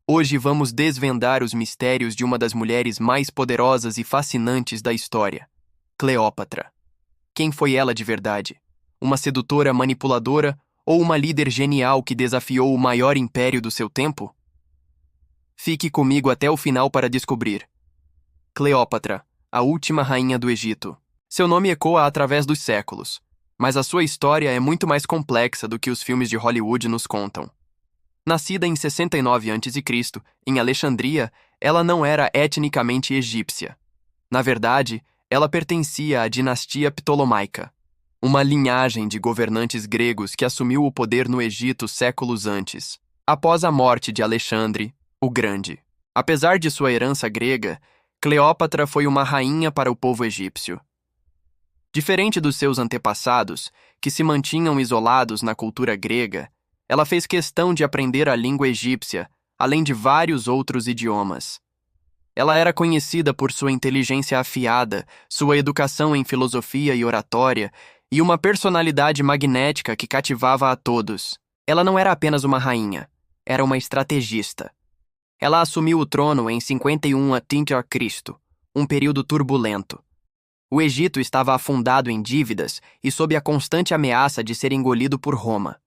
Hoje vamos desvendar os mistérios de uma das mulheres mais poderosas e fascinantes da história, Cleópatra. Quem foi ela de verdade? Uma sedutora manipuladora ou uma líder genial que desafiou o maior império do seu tempo? Fique comigo até o final para descobrir. Cleópatra, a última rainha do Egito. Seu nome ecoa através dos séculos, mas a sua história é muito mais complexa do que os filmes de Hollywood nos contam. Nascida em 69 a.C., em Alexandria, ela não era etnicamente egípcia. Na verdade, ela pertencia à dinastia Ptolomaica, uma linhagem de governantes gregos que assumiu o poder no Egito séculos antes, após a morte de Alexandre, o Grande. Apesar de sua herança grega, Cleópatra foi uma rainha para o povo egípcio. Diferente dos seus antepassados, que se mantinham isolados na cultura grega, ela fez questão de aprender a língua egípcia, além de vários outros idiomas. Ela era conhecida por sua inteligência afiada, sua educação em filosofia e oratória, e uma personalidade magnética que cativava a todos. Ela não era apenas uma rainha, era uma estrategista. Ela assumiu o trono em 51 a.C., um período turbulento. O Egito estava afundado em dívidas e sob a constante ameaça de ser engolido por Roma.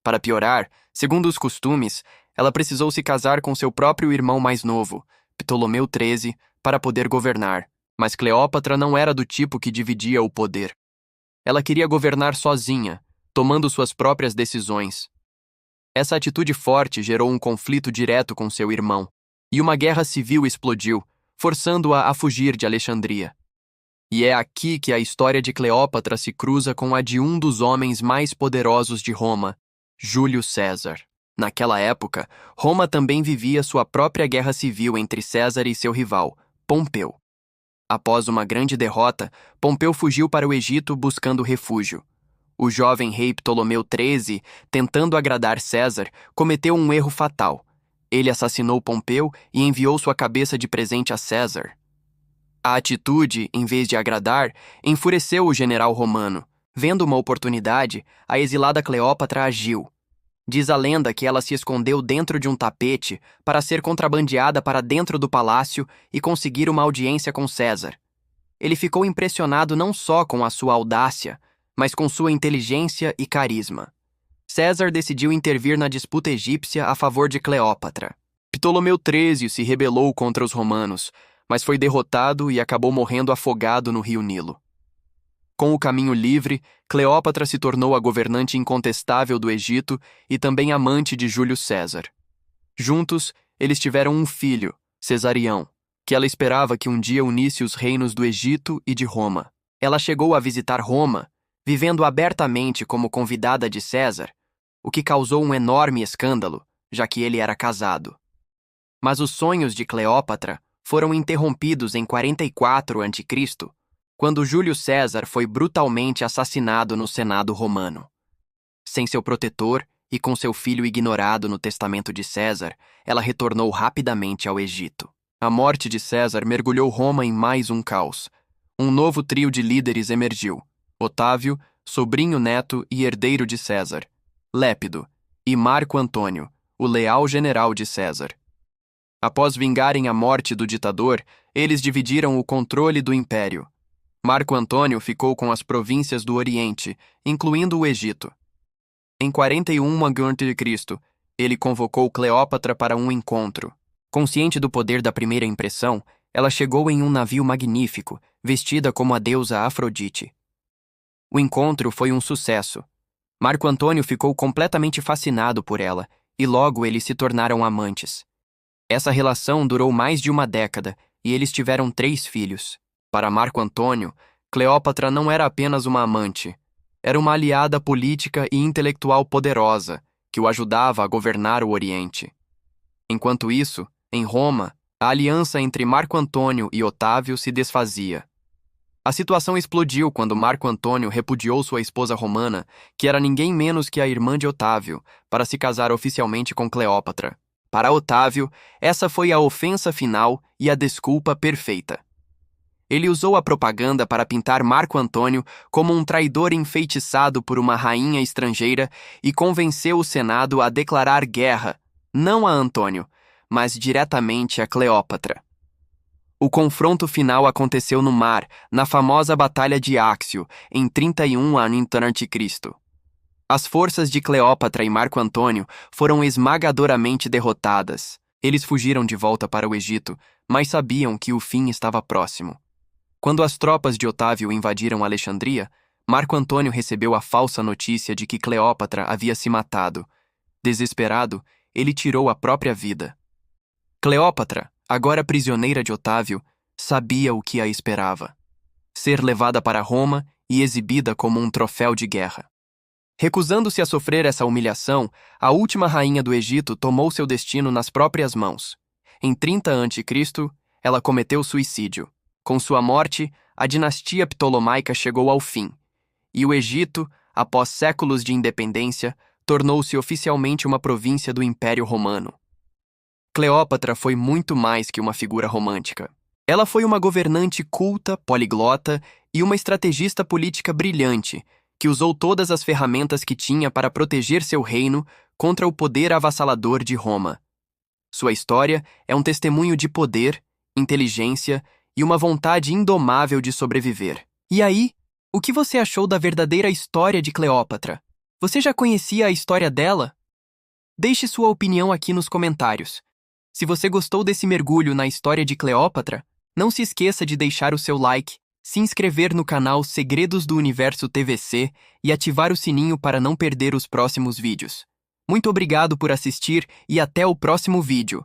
Para piorar, segundo os costumes, ela precisou se casar com seu próprio irmão mais novo, Ptolomeu XIII, para poder governar, mas Cleópatra não era do tipo que dividia o poder. Ela queria governar sozinha, tomando suas próprias decisões. Essa atitude forte gerou um conflito direto com seu irmão, e uma guerra civil explodiu, forçando-a a fugir de Alexandria. E é aqui que a história de Cleópatra se cruza com a de um dos homens mais poderosos de Roma, Júlio César. Naquela época, Roma também vivia sua própria guerra civil entre César e seu rival, Pompeu. Após uma grande derrota, Pompeu fugiu para o Egito buscando refúgio. O jovem rei Ptolomeu XIII, tentando agradar César, cometeu um erro fatal. Ele assassinou Pompeu e enviou sua cabeça de presente a César. A atitude, em vez de agradar, enfureceu o general romano. Vendo uma oportunidade, a exilada Cleópatra agiu. Diz a lenda que ela se escondeu dentro de um tapete para ser contrabandeada para dentro do palácio e conseguir uma audiência com César. Ele ficou impressionado não só com a sua audácia, mas com sua inteligência e carisma. César decidiu intervir na disputa egípcia a favor de Cleópatra. Ptolomeu XIII se rebelou contra os romanos, mas foi derrotado e acabou morrendo afogado no rio Nilo. Com o caminho livre, Cleópatra se tornou a governante incontestável do Egito e também amante de Júlio César. Juntos, eles tiveram um filho, Cesarião, que ela esperava que um dia unisse os reinos do Egito e de Roma. Ela chegou a visitar Roma, vivendo abertamente como convidada de César, o que causou um enorme escândalo, já que ele era casado. Mas os sonhos de Cleópatra foram interrompidos em 44 a.C., quando Júlio César foi brutalmente assassinado no Senado romano. Sem seu protetor e com seu filho ignorado no testamento de César, ela retornou rapidamente ao Egito. A morte de César mergulhou Roma em mais um caos. Um novo trio de líderes emergiu: Otávio, sobrinho neto e herdeiro de César; Lépido; e Marco Antônio, o leal general de César. Após vingarem a morte do ditador, eles dividiram o controle do império. Marco Antônio ficou com as províncias do Oriente, incluindo o Egito. Em 41 a.C., ele convocou Cleópatra para um encontro. Consciente do poder da primeira impressão, ela chegou em um navio magnífico, vestida como a deusa Afrodite. O encontro foi um sucesso. Marco Antônio ficou completamente fascinado por ela, e logo eles se tornaram amantes. Essa relação durou mais de uma década, e eles tiveram 3 filhos. Para Marco Antônio, Cleópatra não era apenas uma amante. Era uma aliada política e intelectual poderosa, que o ajudava a governar o Oriente. Enquanto isso, em Roma, a aliança entre Marco Antônio e Otávio se desfazia. A situação explodiu quando Marco Antônio repudiou sua esposa romana, que era ninguém menos que a irmã de Otávio, para se casar oficialmente com Cleópatra. Para Otávio, essa foi a ofensa final e a desculpa perfeita. Ele usou a propaganda para pintar Marco Antônio como um traidor enfeitiçado por uma rainha estrangeira e convenceu o Senado a declarar guerra, não a Antônio, mas diretamente a Cleópatra. O confronto final aconteceu no mar, na famosa Batalha de Áxio, em 31 a.C. As forças de Cleópatra e Marco Antônio foram esmagadoramente derrotadas. Eles fugiram de volta para o Egito, mas sabiam que o fim estava próximo. Quando as tropas de Otávio invadiram Alexandria, Marco Antônio recebeu a falsa notícia de que Cleópatra havia se matado. Desesperado, ele tirou a própria vida. Cleópatra, agora prisioneira de Otávio, sabia o que a esperava: ser levada para Roma e exibida como um troféu de guerra. Recusando-se a sofrer essa humilhação, a última rainha do Egito tomou seu destino nas próprias mãos. Em 30 a.C., ela cometeu suicídio. Com sua morte, a dinastia ptolomaica chegou ao fim, e o Egito, após séculos de independência, tornou-se oficialmente uma província do Império Romano. Cleópatra foi muito mais que uma figura romântica. Ela foi uma governante culta, poliglota e uma estrategista política brilhante, que usou todas as ferramentas que tinha para proteger seu reino contra o poder avassalador de Roma. Sua história é um testemunho de poder, inteligência e uma vontade indomável de sobreviver. E aí, o que você achou da verdadeira história de Cleópatra? Você já conhecia a história dela? Deixe sua opinião aqui nos comentários. Se você gostou desse mergulho na história de Cleópatra, não se esqueça de deixar o seu like, se inscrever no canal Segredos do Universo TVC e ativar o sininho para não perder os próximos vídeos. Muito obrigado por assistir e até o próximo vídeo.